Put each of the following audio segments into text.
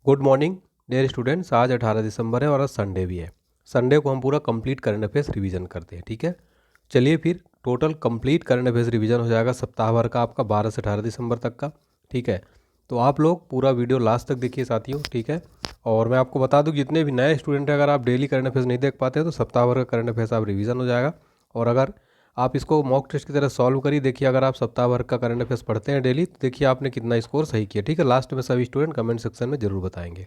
Good morning dear students. आज 18 दिसंबर है और आज संडे भी है। संडे को हम पूरा कंप्लीट करंट अफेयर्स रिवीजन करते हैं, ठीक है। चलिए फिर total complete current affairs revision हो जाएगा सप्ताह भर का आपका 12 से 18 दिसंबर तक का, ठीक है। तो आप लोग पूरा वीडियो लास्ट तक देखिए साथियों, ठीक है। और मैं आपको बता दूं कि जितने भी नए स्टूडेंट हैं, अगर आप डेली करंट अफेयर्स नहीं देख पाते हैं तो सप्ताह भर का करंट अफेयर्स आप रिवीजन हो जाएगा। और अगर आप इसको मॉक टेस्ट की तरह सॉल्व करिए, देखिए अगर आप सप्ताह भर का करंट अफेयर्स पढ़ते हैं डेली तो देखिए आपने कितना स्कोर सही किया, ठीक है। लास्ट में सभी स्टूडेंट कमेंट सेक्शन में जरूर बताएंगे।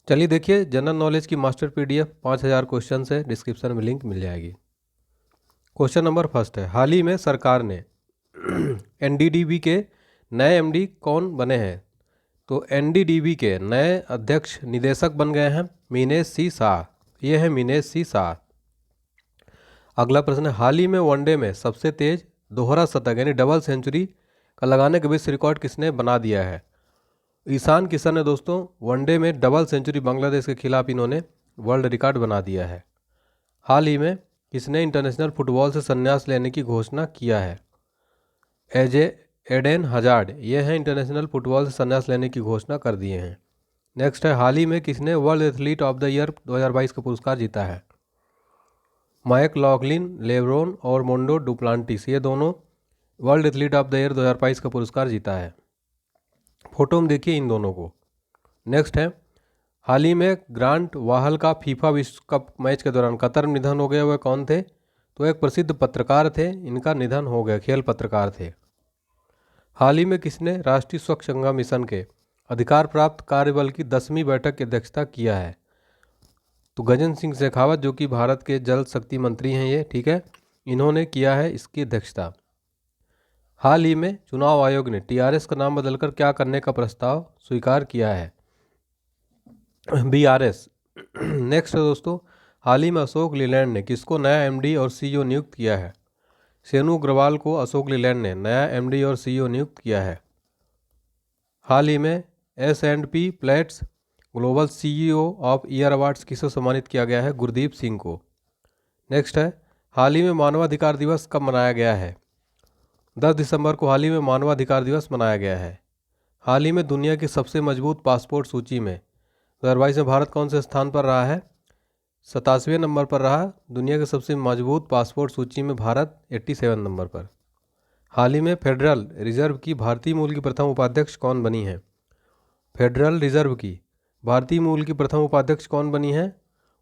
चलिए देखिए, जनरल नॉलेज की मास्टर पीडीएफ 5000 क्वेश्चन है, डिस्क्रिप्शन में लिंक मिल जाएगी। क्वेश्चन नंबर फर्स्ट है, हाल ही में सरकार ने एनडीडीबी के नए एमडी कौन बने हैं? तो एनडीडीबी के नए अध्यक्ष निदेशक बन गए हैं मीनेश सी शाह। ये है मीनेश सी शाह। अगला प्रश्न है, हाल ही में वनडे में सबसे तेज दोहरा शतक यानी डबल सेंचुरी का लगाने का विश्व रिकॉर्ड किसने बना दिया है? ईशान किशन ने दोस्तों वनडे में डबल सेंचुरी बांग्लादेश के खिलाफ इन्होंने वर्ल्ड रिकॉर्ड बना दिया है। हाल ही में किसने इंटरनेशनल फुटबॉल से संन्यास लेने की घोषणा किया है? एडेन हजार्ड, ये हैं इंटरनेशनल फुटबॉल से संन्यास लेने की घोषणा कर दिए हैं। नेक्स्ट है, हाल ही में किसने world athlete of the year 2022 का पुरस्कार जीता है? माइक लॉगलिन, लेब्रोन और मोंडो डुप्लांटिस, ये दोनों world athlete of the year 2022 का पुरस्कार जीता है। फोटो में देखिए इन दोनों को। नेक्स्ट है, हाल ही में ग्रांट वाहल का फीफा विश्व कप मैच के दौरान कतर में निधन हो गया, वह कौन थे? तो एक प्रसिद्ध पत्रकार थे, इनका निधन हो गया, खेल पत्रकार थे। हाल ही में किसने राष्ट्रीय स्वच्छ गंगा मिशन के अधिकार प्राप्त कार्यबल की 10वीं बैठक की अध्यक्षता किया है? तो गजेंद्र सिंह शेखावत, जो कि भारत के जल शक्ति मंत्री हैं ये, ठीक है, इन्होंने किया है इसकी अध्यक्षता। हाल ही में चुनाव आयोग ने टीआरएस का नाम बदलकर क्या करने का प्रस्ताव स्वीकार किया है? बीआरएस। नेक्स्ट है दोस्तों, हाल ही में अशोक लीलैंड ने किसको नया एमडी और सीईओ नियुक्त किया है? सेनु अग्रवाल को अशोक लीलैंड ने नया एमडी और सीईओ नियुक्त किया है। हाल ही में S&P plates global CEO of year awards किसे सम्मानित किया गया है? गुरदीप सिंह को। नेक्स्ट है, हाल ही में मानवाधिकार दिवस कब मनाया गया है? 10 दिसंबर को हाल ही में मानवाधिकार दिवस मनाया गया है। हाल ही में दुनिया की सबसे मजबूत पासपोर्ट सूची में 2022 में भारत कौन से स्थान पर रहा है? 87वें नंबर पर रहा। दुनिया की सबसे मजबूत पासपोर्ट सूची में भारत 87 नंबर पर। हाल ही में फेडरल रिजर्व की भारतीय मूल की प्रथम उपाध्यक्ष कौन बनी है? फेडरल रिजर्व की भारतीय मूल की प्रथम उपाध्यक्ष कौन बनी है?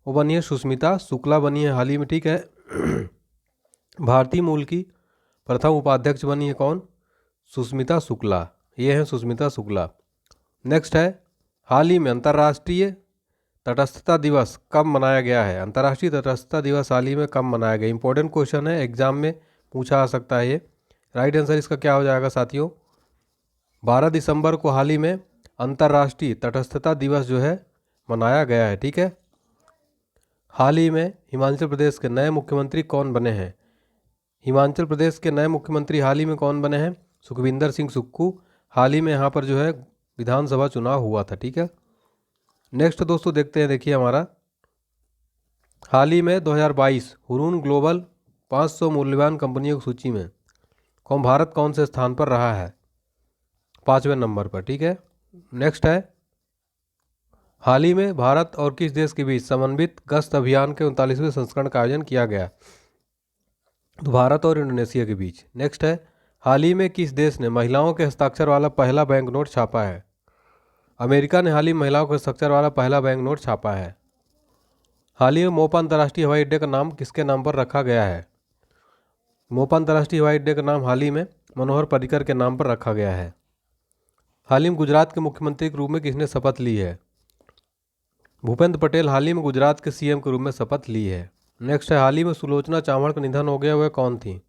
वो बनी है सुष्मिता शुक्ला बनी है हाल ही में, ठीक है। भारतीय मूल की प्रथम उपाध्यक्ष बनी है कौन? सुष्मिता शुक्ला, ये है सुष्मिता शुक्ला। नेक्स्ट है, हाल ही में अंतर्राष्ट्रीय तटस्थता दिवस कब मनाया गया है? अंतर्राष्ट्रीय तटस्थता दिवस हाल ही में कब मनाया गया? इंपॉर्टेंट क्वेश्चन है, एग्जाम में पूछा आ सकता है ये। राइट आंसर इसका क्या हो जाएगा साथियों? 12 दिसंबर को हाल ही में अंतर्राष्ट्रीय तटस्थता दिवस जो है मनाया गया है, ठीक है। हाल ही में हिमाचल प्रदेश के नए मुख्यमंत्री कौन बने हैं? हिमाचल प्रदेश के नए मुख्यमंत्री हाल ही में कौन बने हैं? सुखविंदर सिंह सुक्खू। हाल ही में यहाँ पर जो है विधानसभा चुनाव हुआ था, ठीक है। नेक्स्ट दोस्तों देखते हैं, देखिए हमारा हाल ही में 2022 हुरून ग्लोबल 500 मूल्यवान कंपनियों की सूची में भारत कौन से स्थान पर रहा है? 5वें नंबर पर, ठीक है। नेक्स्ट है, हाल ही में भारत और किस देश के बीच समन्वित गश्त अभियान के 39वें संस्करण का आयोजन किया गया? तो भारत और इंडोनेशिया के बीच। नेक्स्ट है, हाल ही में किस देश ने महिलाओं के हस्ताक्षर वाला पहला बैंक नोट छापा है? अमेरिका ने हाल ही महिलाओं के हस्ताक्षर वाला पहला बैंक नोट छापा है। हाल ही में मोपा अंतर्राष्ट्रीय हवाई अड्डे का नाम किसके नाम पर रखा गया है? मोपा अंतर्राष्ट्रीय हवाई अड्डे का नाम हाल ही में मनोहर पर्रिकर के नाम पर रखा गया है। हाल ही में गुजरात के मुख्यमंत्री के रूप में किसने शपथ ली है? भूपेंद्र पटेल हाल ही में गुजरात के सीएम के रूप में शपथ ली है। नेक्स्ट है, हाल ही में सुलोचना चावड़ का निधन हो गया, वह कौन थी?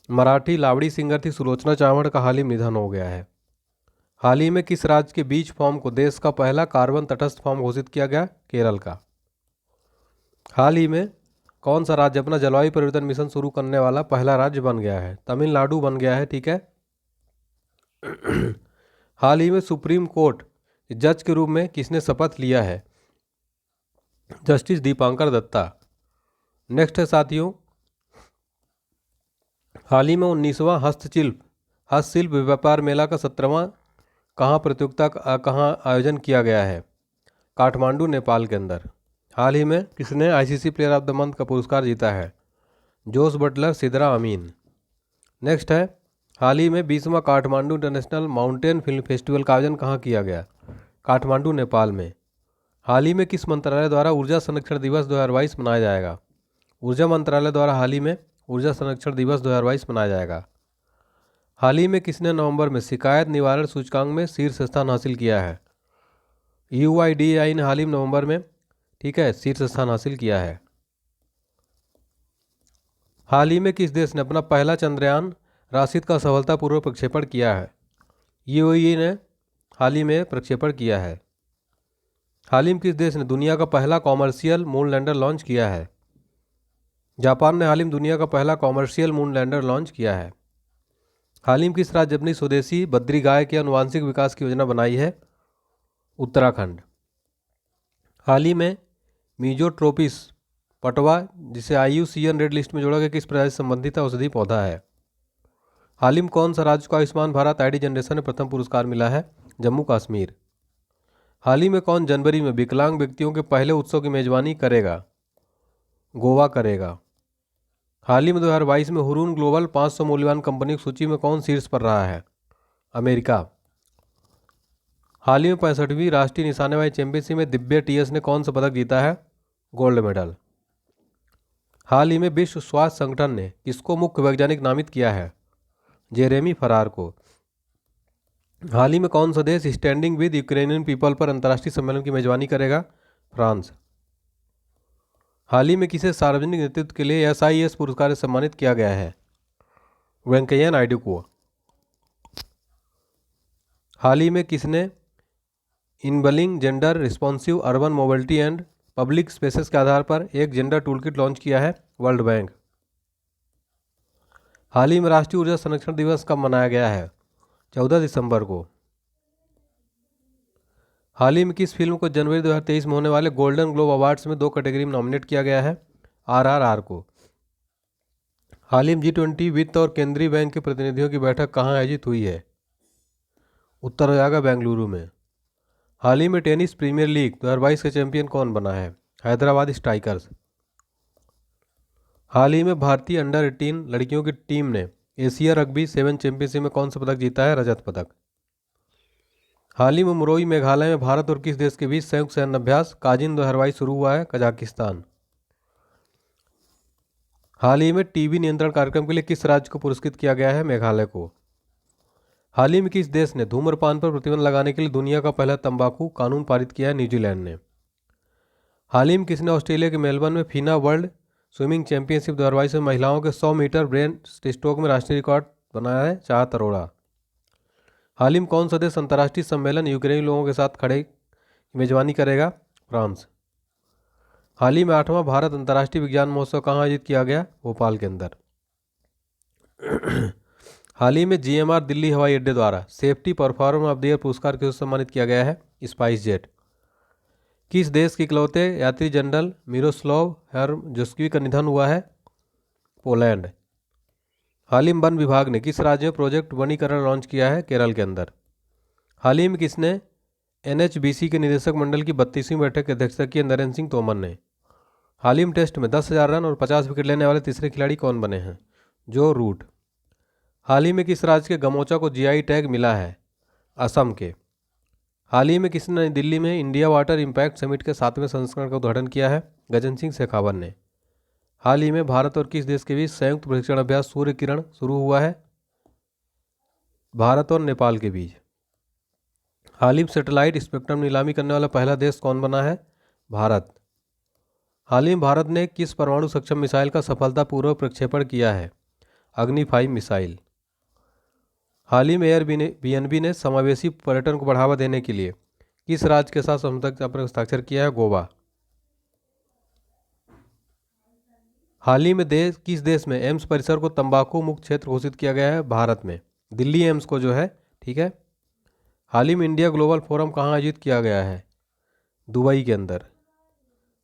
मराठी लावड़ी सिंगर थी सुलोचना चावड़ का हाल ही में निधन हो गया है। हाल ही में किस राज्य के बीच फॉर्म को देश का पहला कार्बन तटस्थ फॉर्म घोषित किया गया? केरल का। हाल ही में कौन सा राज्य अपना जलवायु परिवर्तन मिशन शुरू करने वाला पहला राज्य बन गया है? तमिलनाडु बन गया है, ठीक है। हाल ही में सुप्रीम कोर्ट जज के रूप में किसने शपथ लिया है? जस्टिस दीपांकर दत्ता। नेक्स्ट है साथियों, हाल ही में 19वां हस्तशिल्प व्यापार मेला का 17वां कहाँ प्रतियोगिता कहाँ आयोजन किया गया है? काठमांडू नेपाल के अंदर। हाल ही में किसने ICC player of the month का पुरस्कार जीता है? Jos Buttler, Sidra Amin. Next है, हाल ही में 20वां Kathmandu international mountain film festival का आयोजन कहाँ किया गया? काठमांडू नेपाल में। हाल ही में किस मंत्रालय द्वारा ऊर्जा संरक्षण दिवस 2022 मनाया जाएगा? ऊर्जा मंत्रालय द्वारा हाल ही में ऊर्जा संरक्षण दिवस 2022 मनाया जाएगा। हाल ही में किसने नवंबर में शिकायत निवारण सूचकांक में शीर्ष स्थान हासिल किया है? UIDAI ने हाल ही में नवंबर में, ठीक है, शीर्ष स्थान हासिल किया है। हाल ही में किस देश ने अपना पहला चंद्रयान राशिद का सफलतापूर्वक प्रक्षेपण किया है? UAE ने हाल ही में प्रक्षेपण किया है। हाल ही में किस देश ने दुनिया का पहला कॉमर्शियल मून लैंडर लॉन्च किया है? जापान ने हाल ही में दुनिया का पहला कॉमर्शियल मून लैंडर लॉन्च किया है। हाल ही में किस राज्य अपनी स्वदेशी बद्री गाय के आनुवांशिक विकास की योजना बनाई है? उत्तराखंड। हाल ही में मीजोट्रोपिस पटवा, जिसे IUCN रेड लिस्ट में जोड़ा गया, किस प्रजाति से संबंधित औषधि पौधा है? हाल ही में कौन सा राज्य को आयुष्मान भारत ID जनरेशन में प्रथम पुरस्कार मिला है? जम्मू कश्मीर। हाल ही में कौन जनवरी में विकलांग व्यक्तियों के पहले उत्सव की मेजबानी करेगा? गोवा करेगा। हाल ही में 2022 में हुरून ग्लोबल 500 मूल्यवान कंपनी की सूची में कौन शीर्ष पर रहा है? अमेरिका। हाल ही में 65वीं राष्ट्रीय निशानेबाजी चैंपियनशिप में दिव्या TS ने कौन सा पदक जीता है? Gold medal. हाल ही में विश्व स्वास्थ्य संगठन ने किसको मुख्य वैज्ञानिक नामित किया है? जेरेमी फरार को। हाल ही में कौन सा देश स्टैंडिंग विद यूक्रेनियन पीपल पर अंतर्राष्ट्रीय सम्मेलन की मेजबानी करेगा? फ्रांस। हाल ही में किसे सार्वजनिक नेतृत्व के लिए SIS पुरस्कार से सम्मानित किया गया है? वेंकैया नायडू को। हाल ही में किसने enabling gender responsive urban mobility and public spaces के आधार पर एक जेंडर टूलकिट लॉन्च किया है? World bank. हाल ही में राष्ट्रीय ऊर्जा संरक्षण दिवस कब मनाया गया है? 14 दिसंबर को। हाल ही में किस फिल्म को जनवरी 2023 में होने वाले गोल्डन ग्लोब अवार्ड्स में 2 कैटेगरी में नॉमिनेट किया गया है? RRR को। हाल ही में G20 वित्त और केंद्रीय बैंक के प्रतिनिधियों की बैठक कहाँ आयोजित हुई है? उत्तर हो जाएगा बेंगलुरु में। हाल ही में टेनिस प्रीमियर लीग 2022 का चैंपियन कौन बना है? हैदराबाद स्ट्राइकर्स। हाल ही में भारतीय अंडर 18 लड़कियों की टीम ने एशिया रग्बी 7 चैंपियनशिप में कौन सा पदक जीता है? रजत पदक। हाल ही में मुरोई मेघालय में भारत और किस देश के बीच संयुक्त सैन्य अभ्यास काजिन 2022 शुरू हुआ है? कजाकिस्तान। हाल ही में टीबी नियंत्रण कार्यक्रम के लिए किस राज्य को पुरस्कृत किया गया है? मेघालय को। हाल ही में किस देश ने धूम्रपान पर प्रतिबंध लगाने के लिए दुनिया का पहला तंबाकू कानून पारित किया है? न्यूजीलैंड ने। हाल ही में किसने ऑस्ट्रेलिया के मेलबर्न में फीना वर्ल्ड स्विमिंग चैंपियनशिप 2022 में महिलाओं के 100 मीटर ब्रेस्ट स्ट्रोक में राष्ट्रीय रिकॉर्ड बनाया है? चाहत अरोड़ा। हाल ही में कौन सा देश अंतर्राष्ट्रीय सम्मेलन यूक्रेनी लोगों के साथ खड़े की मेजबानी करेगा? फ्रांस। हाल ही में 8वां भारत अंतर्राष्ट्रीय विज्ञान महोत्सव कहाँ आयोजित किया गया? भोपाल के अंदर। हाल ही में GMR दिल्ली हवाई अड्डे द्वारा safety performer of the year पुरस्कार के सम्मानित किया गया है? Spice jet. किस देश के इकलौते यात्री जनरल मिरोस्लाव हरजोस्की का निधन हुआ है? पोलैंड। हाल ही में वन विभाग ने किस राज्य में प्रोजेक्ट वनीकरण लॉन्च किया है? केरल के अंदर। हाल ही में किसने NHBC के निदेशक मंडल की 32वीं बैठक की अध्यक्षता की? नरेंद्र सिंह तोमर ने। हाल ही में टेस्ट में 10,000 रन और 50 विकेट लेने वाले तीसरे खिलाड़ी कौन बने हैं? जो रूट। हाल ही में किस राज्य के गमोचा को GI टैग मिला है? असम के। हाल ही में किसने नई दिल्ली में इंडिया वाटर इम्पैक्ट समिट के 7वें संस्करण का उद्घाटन किया है? गजेंद्र सिंह शेखावत ने। हाल ही में भारत और किस देश के बीच संयुक्त प्रशिक्षण अभ्यास सूर्य किरण शुरू हुआ है? भारत और नेपाल के बीच। हाल ही में सैटेलाइट स्पेक्ट्रम नीलामी करने वाला पहला देश कौन बना है? भारत। हाल ही में भारत ने किस परमाणु सक्षम मिसाइल का सफलतापूर्वक प्रक्षेपण किया है? अग्नि 5 मिसाइल। हाल ही में एयरबीएनबी ने समावेशी पर्यटन को बढ़ावा देने के लिए किस राज्य के साथ समझौता पर हस्ताक्षर किया है? गोवा। हाल ही में किस देश में एम्स परिसर को तंबाकू मुक्त क्षेत्र घोषित किया गया है? भारत में। दिल्ली एम्स को जो है, ठीक है। हाल ही में इंडिया ग्लोबल फोरम कहाँ आयोजित किया गया है? दुबई के अंदर।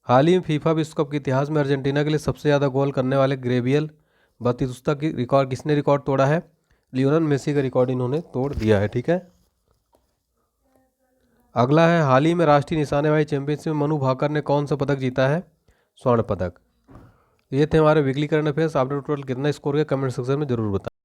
हाल ही में फीफा विश्व कप के इतिहास में अर्जेंटीना के लिए सबसे ज़्यादा गोल करने वाले ग्रेवियल बतिस्तुता की किसने रिकॉर्ड तोड़ा है? लियोनेल मेसी का रिकॉर्ड इन्होंने तोड़ दिया है, ठीक है। अगला है, हाल ही में राष्ट्रीय निशानेबाजी चैंपियनशिप में मनु भाकर ने कौन सा पदक जीता है? स्वर्ण पदक। ये थे हमारे वीकली करंट अफेयर्स। आपने टोटल कितना स्कोर किया कमेंट सेक्शन में जरूर बताएं।